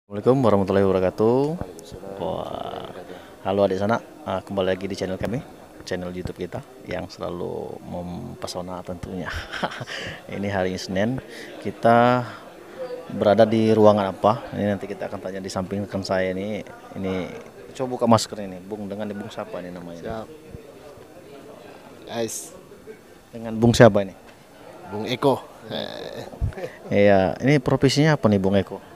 Assalamualaikum warahmatullahi wabarakatuh. Wah, halo adik sana. Kembali lagi di channel kami, channel YouTube kita yang selalu mempesona tentunya. Ini hari Senin, kita berada di ruangan apa? Ini nanti kita akan tanya di samping rekan saya ini. Ini coba buka masker ini, Bung, dengan Bung siapa ini namanya? Siap. Guys, Dengan Bung siapa ini? Bung Eko. Iya, ini profesinya apa nih Bung Eko?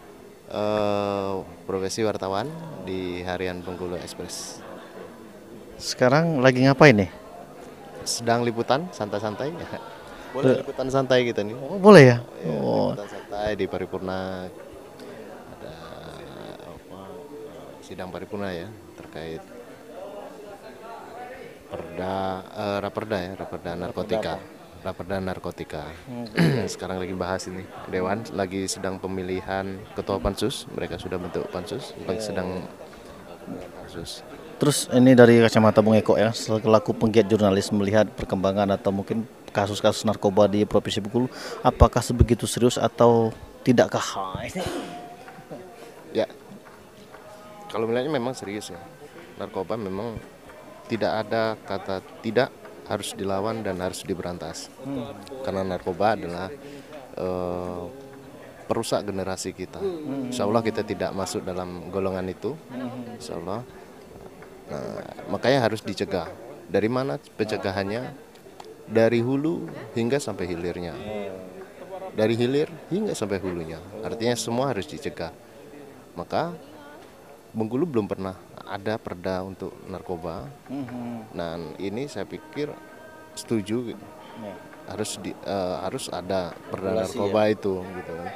Profesi wartawan di Harian Bengkulu Express. Sekarang lagi ngapain nih? Sedang liputan santai-santai. Boleh liputan santai kita nih. Oh, boleh ya? Ya, Oh, liputan santai di paripurna. Ada apa, sidang paripurna ya terkait raperda narkotika. Raperda narkotika. Sekarang lagi bahas ini. Dewan lagi sedang pemilihan ketua pansus. Mereka sudah bentuk pansus, lagi sedang pansus. terus ini dari kacamata Bung Eko ya, selaku penggiat jurnalis melihat perkembangan atau mungkin kasus-kasus narkoba di Provinsi Bengkulu, apakah sebegitu serius atau tidakkah? Ini Ya, kalau melihatnya memang serius ya. Narkoba memang tidak ada kata tidak, harus dilawan dan harus diberantas. Karena narkoba adalah eh, perusak generasi kita. Insya Allah kita tidak masuk dalam golongan itu. Insya Allah. Nah, makanya harus dicegah. Dari mana pencegahannya? Dari hulu hingga sampai hilirnya. Dari hilir hingga sampai hulunya. Artinya semua harus dicegah. Maka Bengkulu belum pernah ada perda untuk narkoba. Dan ini saya pikir setuju harus ada perda Regulasi narkoba itu gitu kan.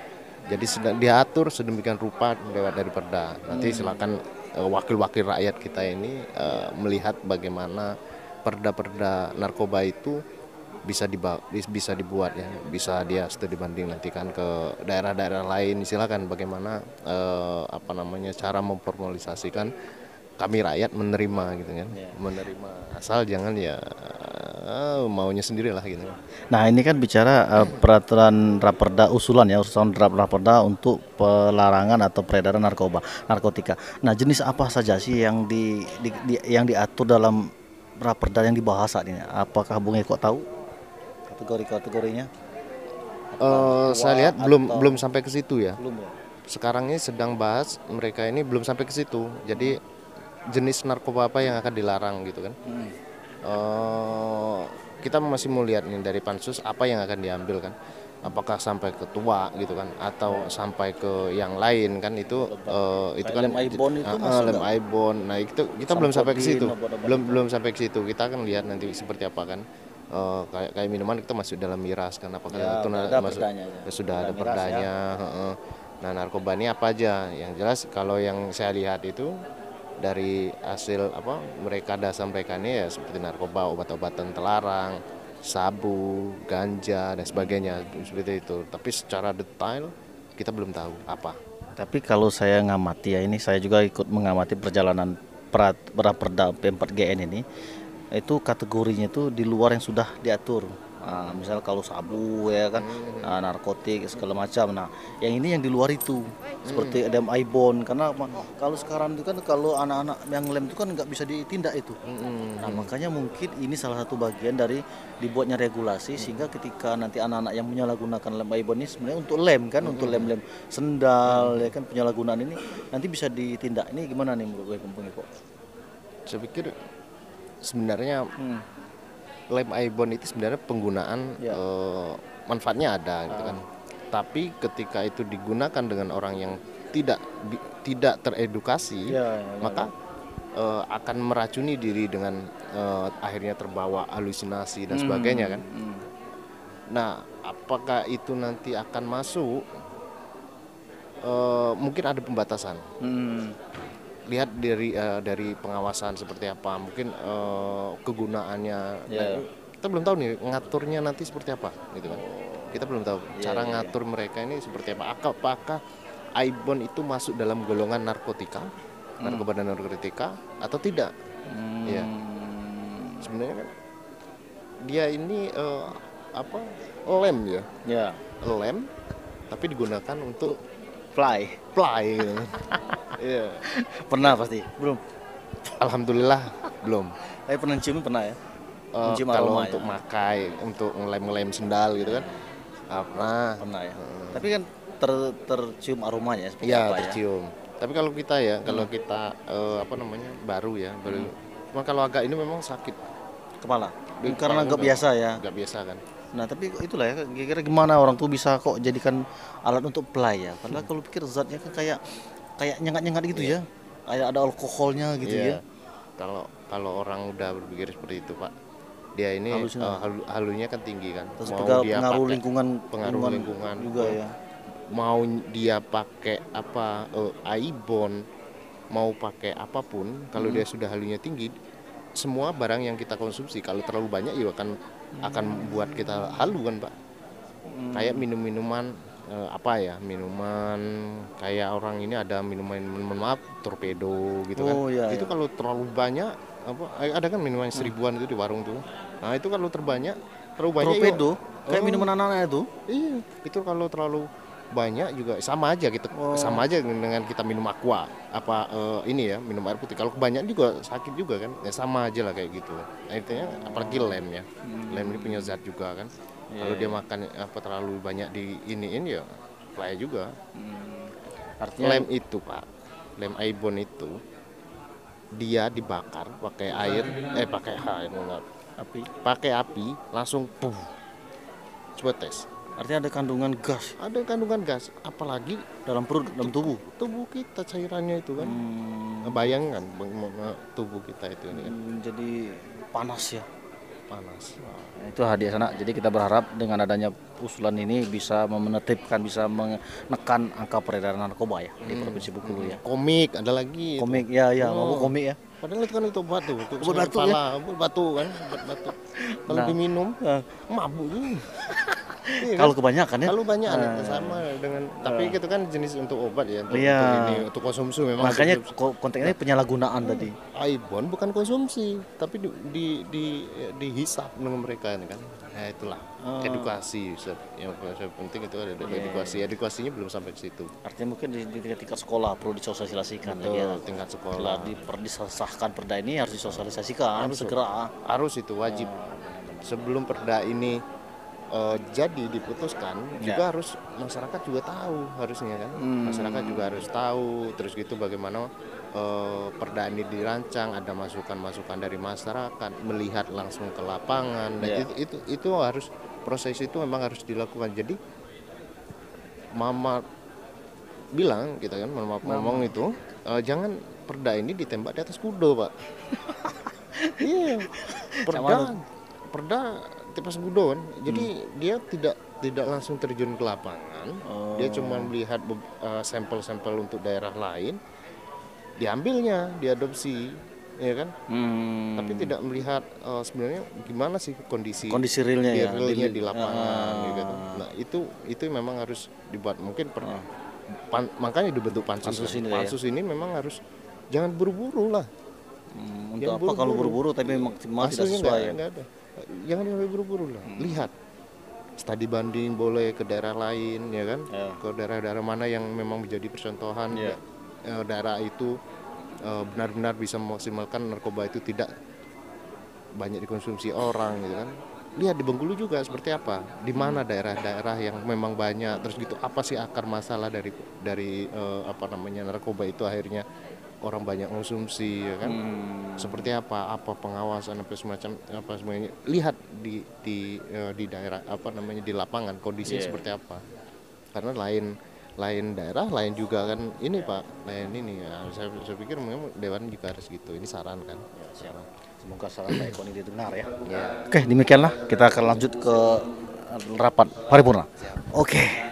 Jadi sedang diatur sedemikian rupa lewat dari perda. Nanti silakan wakil-wakil rakyat kita ini melihat bagaimana perda-perda narkoba itu bisa dibuat ya, bisa dia studi banding nanti kan ke daerah-daerah lain. Silakan bagaimana cara memformalisasikan kami rakyat menerima gitu kan, menerima asal jangan ya maunya sendiri lah gitu. Nah, ini kan bicara peraturan raperda usulan ya, usulan draft raperda untuk pelarangan atau peredaran narkotika. Nah, jenis apa saja sih yang yang diatur dalam raperda yang dibahas saat ini? Apakah Bung Eko tahu kategori-kategorinya? Saya lihat belum sampai ke situ ya. Belum ya? Sekarang ini sedang bahas, mereka ini belum sampai ke situ. Jadi jenis narkoba apa yang akan dilarang gitu kan. Kita masih mau lihat nih dari pansus apa yang akan diambil kan. Apakah sampai ke tua gitu kan, atau sampai ke yang lain kan, itu kan Lem Ibon itu masuk lem nggak? Ibon. Nah itu kita belum sampai ke situ, Sampotin, obat-obat belum sampai ke situ. Kita akan lihat nanti seperti apa kan. Kayak minuman kita masuk dalam miras kan, apakah Ya, itu udah ada masuk perdanya ya. sudah ada Udah miras ya. perdanya. Nah narkoba ini apa aja? Yang jelas kalau yang saya lihat itu dari hasil apa mereka ada sampaikan ya, seperti narkoba, obat-obatan terlarang, sabu, ganja dan sebagainya seperti itu. Tapi secara detail kita belum tahu apa. Tapi kalau saya ngamati ya, ini saya juga ikut mengamati perjalanan Perda P4GN ini, itu kategorinya itu di luar yang sudah diatur. Nah, misal kalau sabu ya kan, narkotik segala macam. Nah, yang ini yang di luar itu, seperti ada ibon. Karena kalau sekarang itu kan kalau anak-anak yang lem itu kan nggak bisa ditindak itu. Nah, makanya mungkin ini salah satu bagian dari dibuatnya regulasi sehingga ketika nanti anak-anak yang menyalahgunakan lem ibon ini sebenarnya untuk lem kan, untuk lem-lem sendal ya kan, penyalahgunaan ini nanti bisa ditindak. Ini gimana nih menurut gue Bung? Saya pikir sebenarnya lem ibon itu sebenarnya penggunaan Ya. manfaatnya ada gitu kan. Tapi ketika itu digunakan dengan orang yang tidak teredukasi, maka akan meracuni diri dengan akhirnya terbawa halusinasi dan sebagainya kan. Nah, apakah itu nanti akan masuk? Mungkin ada pembatasan. Lihat dari pengawasan seperti apa, mungkin kegunaannya. Nah, kita belum tahu nih ngaturnya nanti seperti apa gitu kan. Kita belum tahu cara ngatur mereka ini seperti apa. Apakah Ibon itu masuk dalam golongan narkotika, narkoba dan narkotika atau tidak? Ya, sebenarnya kan dia ini lem ya, Ya. lem tapi digunakan untuk Fly. gitu. Iya. Pernah pasti? Belum. Alhamdulillah belum. Tapi pernah cium pernah ya? Mencium Kalau aroma untuk ya? makai, untuk ngelem-ngelem sendal gitu kan, pernah. Pernah ya. Tapi kan tercium aromanya seperti Iya, apa ya? tercium. Tapi kalau kita ya, kalau kita apa namanya baru ya, baru. Cuma kalau agak ini memang sakit. Kepala. Di Karena kepala nggak biasa ya. Nggak biasa kan. Nah tapi itulah ya, kira-kira gimana orang tuh bisa kok jadikan alat untuk play ya? Padahal kalau pikir zatnya kan kayak nyengat-nyengat gitu ya, kayak ada alkoholnya gitu ya. Iya. Kalau orang udah berpikir seperti itu, Pak, dia ini halunya kan tinggi kan. Terus Mau dia pengaruh pakai lingkungan lingkungan juga ya. mau dia pakai apa Aibon, mau pakai apapun, kalau dia sudah halunya tinggi, semua barang yang kita konsumsi kalau terlalu banyak ya akan buat kita halu kan, Pak. Kayak minuman apa ya, minuman kayak orang ini ada minuman maaf torpedo gitu kan. Oh, iya, Itu iya. kalau terlalu banyak apa ada kan minuman seribuan itu di warung tuh. Nah, itu kalau terlalu banyak Torpedo, kayak oh, minuman anak-anak itu. iya, itu kalau terlalu banyak juga sama aja gitu. Sama aja dengan kita minum aqua apa ini ya, minum air putih. Kalau kebanyakan juga sakit juga kan. Ya sama aja lah kayak gitu. Nah, intinya apalagi lem ya. Lem ini punya zat juga kan. Kalau dia makan apa terlalu banyak di iniin ya bahaya juga. Artinya Lem itu, Pak, lem Aibon itu dia dibakar pakai air enggak, pakai api langsung puh. Coba tes. artinya ada kandungan gas Ada kandungan gas, apalagi dalam perut, dalam tubuh. tubuh kita cairannya itu kan. Bayangkan tubuh kita itu ini kan Jadi panas ya. panas. Nah, itu hadiah sana. Jadi kita berharap dengan adanya usulan ini bisa menertibkan, bisa menekan angka peredaran narkoba ya di Provinsi Bengkulu ya. Komik ada lagi. Komik ya, mabuk komik ya. Padahal itu kan itu obat tuh, untuk Obat batuk kepala, obat batuk kan, obat batuk. Kalau Nah. diminum mabuk juga. Iya kan? Kalau kebanyakan ya. Kalau banyak sama dengan tapi itu kan jenis untuk obat ya, untuk, Iya. untuk ini untuk konsumsi memang. Makanya untuk konteksnya penyalahgunaan tadi. Aibon bukan konsumsi, tapi dihisap dengan mereka ini kan. Nah, itulah edukasi. Yang penting itu ada edukasi. Edukasinya belum sampai ke situ. Artinya mungkin di tingkat sekolah perlu disosialisasikan Betul, ya. tingkat Setelah sekolah. disahkan perda ini harus disosialisasikan segera. Harus itu wajib. Sebelum perda ini jadi diputuskan juga harus masyarakat juga tahu harusnya kan. Masyarakat juga harus tahu terus gitu bagaimana perda ini dirancang, ada masukan-masukan dari masyarakat, melihat langsung ke lapangan. Dan itu harus proses itu memang harus dilakukan. Jadi Mama bilang gitu kan, Mama ngomong itu jangan perda ini ditembak di atas kuda, Pak. Iya. Perda tipas kuda kan. Jadi dia tidak langsung terjun ke lapangan. Dia cuma melihat sampel-sampel untuk daerah lain, diambilnya, diadopsi, ya kan? Tapi tidak melihat sebenarnya gimana sih kondisi realnya ya. realnya di lapangan gitu. Nah, itu memang harus dibuat mungkin makanya dibentuk pansus. Pansus ini memang harus jangan buru-buru lah. Untuk apa kalau buru-buru tapi maksimal tidak sesuai ya. Enggak ada. Jangan sampai buru-buru lah. Lihat studi banding boleh ke daerah lain ya kan, ke daerah-daerah mana yang memang menjadi percontohan. Daerah itu benar-benar bisa memaksimalkan narkoba itu tidak banyak dikonsumsi orang gitu kan. Lihat di Bengkulu juga seperti apa, di mana daerah-daerah yang memang banyak, terus gitu apa sih akar masalah dari apa namanya narkoba itu akhirnya orang banyak konsumsi ya kan. Seperti apa pengawasan apa semacam apa semuanya, lihat di daerah apa namanya di lapangan kondisinya seperti apa. Karena lain daerah lain juga kan ini, Pak, lain ini ya. Saya pikir memang dewan juga harus gitu, ini saran kan. Semoga saran Pak Eko ini didengar ya. Oke, demikianlah kita akan lanjut ke rapat paripurna. Oke.